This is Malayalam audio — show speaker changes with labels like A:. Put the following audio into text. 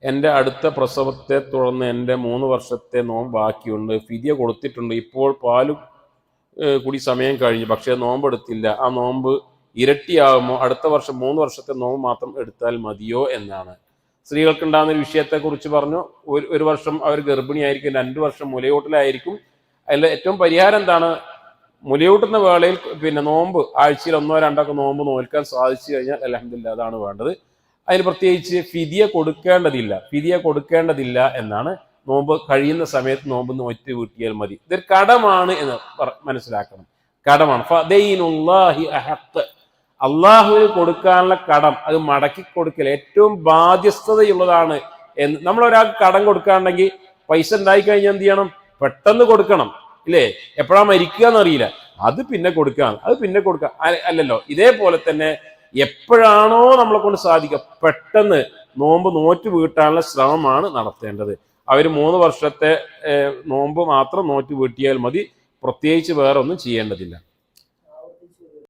A: എൻ്റെ അടുത്ത പ്രസവത്തെ തുടർന്ന് എൻ്റെ 3 വർഷത്തെ നോമ്പ് ബാക്കിയുണ്ട്. ഫിദിയ കൊടുത്തിട്ടുണ്ട്. ഇപ്പോൾ പാല് കൂടി സമയം കഴിഞ്ഞു. പക്ഷേ നോമ്പെടുത്തില്ല. ആ നോമ്പ് ഇരട്ടിയാകുമോ? അടുത്ത വർഷം 3 വർഷത്തെ നോമ്പ് മാത്രം എടുത്താൽ മതിയോ എന്നാണ്. സ്ത്രീകൾക്ക് ഉണ്ടാകുന്ന ഒരു വിഷയത്തെക്കുറിച്ച് പറഞ്ഞു. ഒരു വർഷം അവർ ഗർഭിണിയായിരിക്കും, 2 വർഷം മുലയൂട്ടലായിരിക്കും. അതിൽ ഏറ്റവും പരിഹാരം എന്താണ്? മുലയൂട്ടുന്ന വേളയിൽ നോമ്പ് ആഴ്ചയിൽ 1-2 നോമ്പ് നോൽക്കാൻ സാധിച്ചു കഴിഞ്ഞാൽ അൽഹംദുലില്ലാഹ് അതാണ് വേണ്ടത്. അതിന് പ്രത്യേകിച്ച് ഫിദിയ കൊടുക്കേണ്ടതില്ല എന്നാണ്. നോമ്പ് കഴിയുന്ന സമയത്ത് നോമ്പ് നോറ്റ് വീട്ടിയാൽ മതി. ഇതൊരു കടമാണ് എന്ന് മനസ്സിലാക്കണം. കടമാണ്. ഫദൈനുല്ലാഹി അഹഖ്, അള്ളാഹുവിന് കൊടുക്കാനുള്ള കടം അത് മടക്കി കൊടുക്കൽ ഏറ്റവും ബാധ്യസ്ഥതയുള്ളതാണ് എന്ന്. നമ്മൾ ഒരാൾക്ക് കടം കൊടുക്കാണ്ടെങ്കിൽ പൈസ ഉണ്ടായി കഴിഞ്ഞാൽ എന്ത് ചെയ്യണം? പെട്ടെന്ന് കൊടുക്കണം, ഇല്ലേ? എപ്പോഴാ മരിക്കുക എന്നറിയില്ല. അത് പിന്നെ കൊടുക്കാം അല്ലല്ലോ. ഇതേപോലെ തന്നെ എപ്പോഴാണോ നമ്മളെ കൊണ്ട് സാധിക്കുക പെട്ടെന്ന് നോമ്പ് നോറ്റ് വീട്ടാനുള്ള ശ്രമമാണ് നടത്തേണ്ടത്. അവർ 3 വർഷത്തെ നോമ്പ് മാത്രം നോറ്റ് വീട്ടിയാൽ മതി. പ്രത്യേകിച്ച് വേറെ ഒന്നും ചെയ്യേണ്ടതില്ല.